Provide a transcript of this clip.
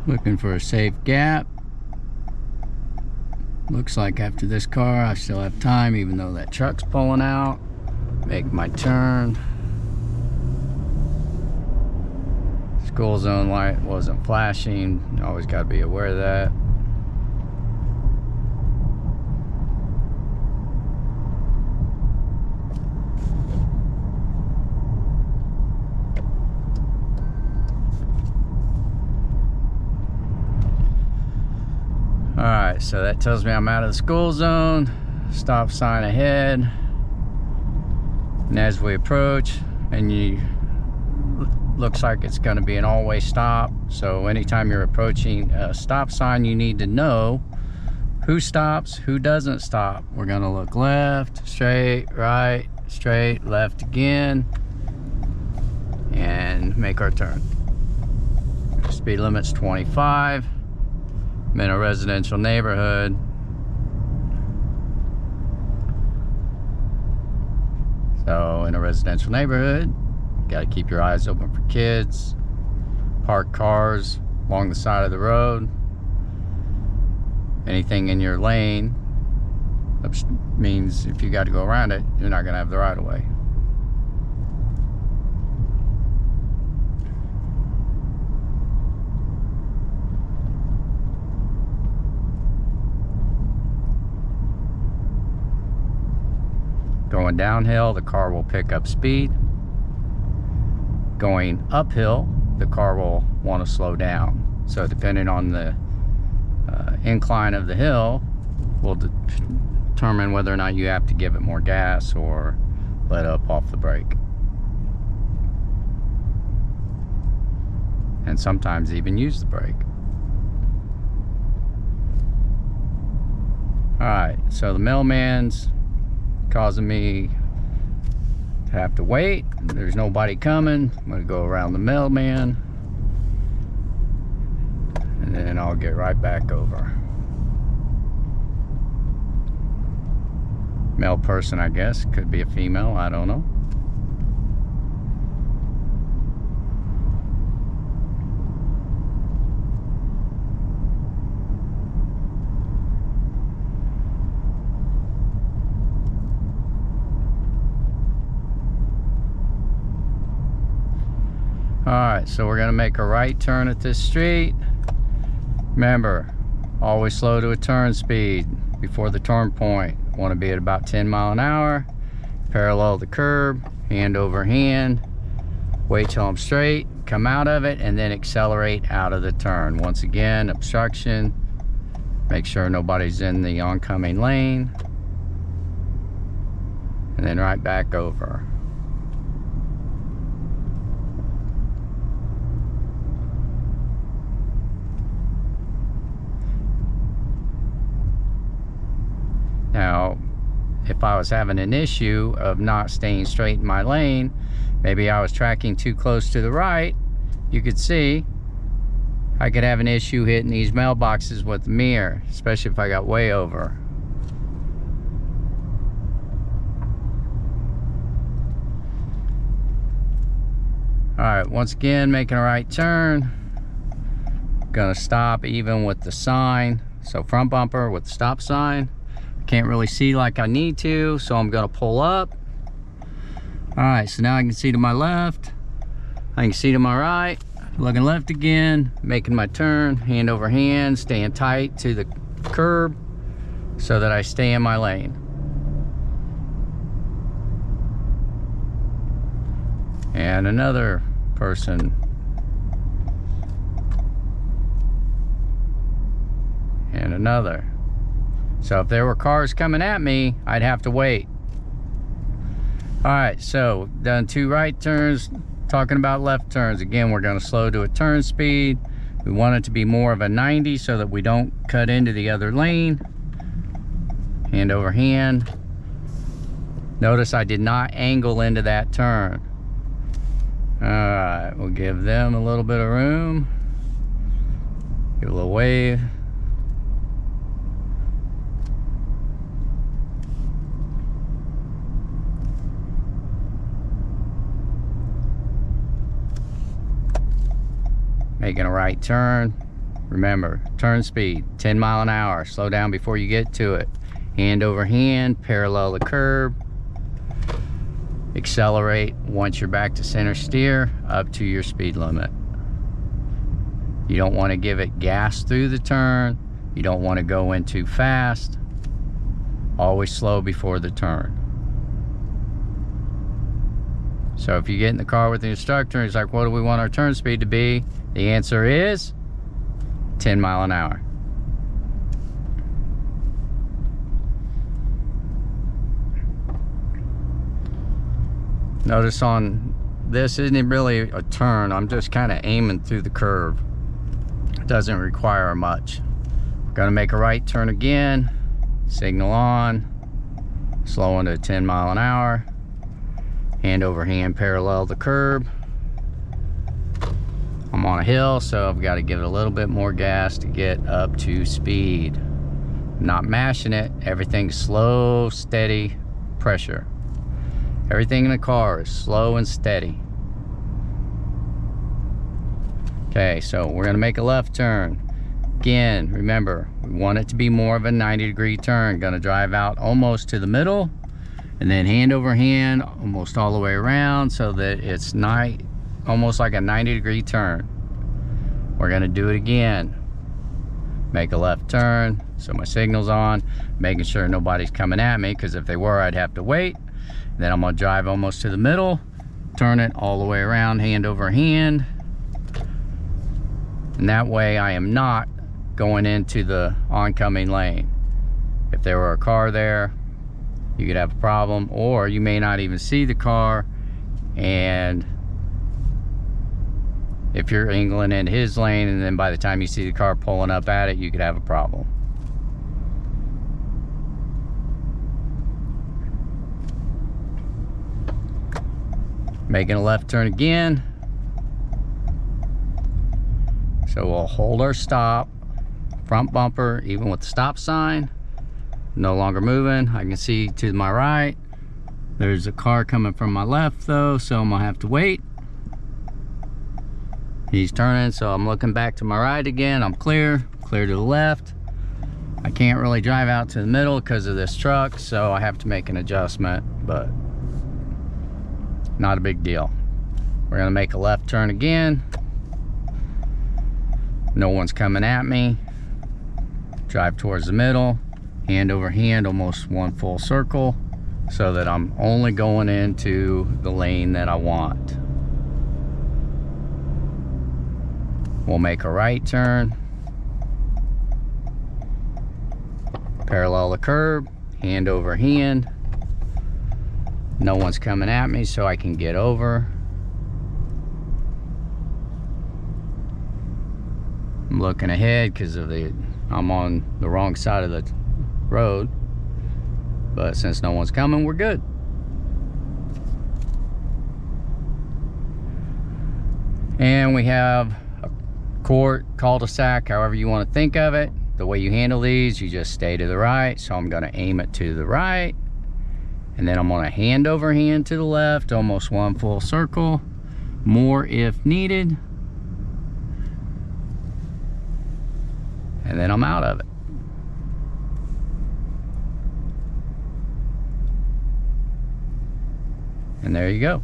Looking for a safe gap. Looks like after this car I still have time, even though that truck's pulling out. Make my turn. School zone light wasn't flashing. Always got to be aware of that. Alright, so that tells me I'm out of the school zone. Stop sign ahead. And as we approach, and looks like it's going to be an all-way stop. So anytime you're approaching a stop sign, you need to know who stops, who doesn't stop. We're going to look left, straight, right, straight, left again, and make our turn. Speed limit's 25. I'm in a residential neighborhood. So in a residential neighborhood, got to keep your eyes open for kids. Park cars along the side of the road. Anything in your lane means if you got to go around it, you're not going to have the right of way. Going downhill, the car will pick up speed. Going uphill, the car will want to slow down. So depending on the incline of the hill will determine whether or not you have to give it more gas or let up off the brake. And sometimes even use the brake. Alright, so the mailman's causing me to have to wait. There's nobody coming. I'm gonna go around the mailman and then I'll get right back over. Male person, I guess. Could be a female, I don't know. Alright, so we're going to make a right turn at this street. Remember, always slow to a turn speed before the turn point. Want to be at about 10 miles an hour. Parallel the curb, hand over hand. Wait till I'm straight, come out of it, and then accelerate out of the turn. Once again, obstruction. Make sure nobody's in the oncoming lane. And then right back over. Now, if I was having an issue of not staying straight in my lane, maybe I was tracking too close to the right, you could see I could have an issue hitting these mailboxes with the mirror, especially if I got way over. Alright, once again, making a right turn. Gonna stop even with the sign. So front bumper with the stop sign. Can't really see like I need to, so I'm gonna pull up. Alright, so now I can see to my left, I can see to my right, looking left again, making my turn, hand over hand, staying tight to the curb so that I stay in my lane. And another person. And another. So if there were cars coming at me, I'd have to wait. Alright, so done 2 right turns, talking about left turns. Again, we're going to slow to a turn speed. We want it to be more of a 90 so that we don't cut into the other lane. Hand over hand. Notice I did not angle into that turn. Alright, we'll give them a little bit of room. Give a little wave. Making a right turn. Remember, turn speed, 10 mile an hour. Slow down before you get to it. Hand over hand, parallel the curb. Accelerate once you're back to center steer, up to your speed limit. You don't want to give it gas through the turn. You don't want to go in too fast. Always slow before the turn. So if you get in the car with the instructor, he's like, what do we want our turn speed to be? The answer is 10 mile an hour. Notice on this isn't really a turn. I'm just kind of aiming through the curve. It doesn't require much. Gonna make a right turn again. Signal on. Slowing to 10 mile an hour. Hand over hand, parallel the curb. I'm on a hill, so I've got to give it a little bit more gas to get up to speed. Not mashing it. Everything's slow, steady pressure. Everything in the car is slow and steady. Okay, so we're gonna make a left turn. Again, remember, we want it to be more of a 90-degree turn. Gonna drive out almost to the middle, and then hand over hand, almost all the way around, so that it's almost like a 90-degree turn. We're gonna do it again. Make a left turn, so my signal's on, making sure nobody's coming at me, because if they were, I'd have to wait. Then I'm gonna drive almost to the middle, turn it all the way around, hand over hand. And that way I am not going into the oncoming lane. If there were a car there, you could have a problem, or you may not even see the car, and if you're angling in his lane, and then by the time you see the car pulling up at it, you could have a problem. Making a left turn again. So we'll hold our stop, front bumper, even with the stop sign, no longer moving. I can see to my right, there's a car coming from my left though, so I'm gonna have to wait. He's turning, so I'm looking back to my right again. I'm clear to the left. I can't really drive out to the middle because of this truck, so I have to make an adjustment, but not a big deal. We're gonna make a left turn again. No one's coming at me. Drive towards the middle, hand over hand, almost one full circle, so that I'm only going into the lane that I want. We'll make a right turn, parallel the curb, hand over hand. No one's coming at me, so I can get over. I'm looking ahead because I'm on the wrong side of the road, but since no one's coming, we're good. And we have a court, cul-de-sac, however you want to think of it. The way you handle these, you just stay to the right. So I'm going to aim it to the right, and then I'm going to hand over hand to the left, almost one full circle, more if needed. And then I'm out of it. And there you go.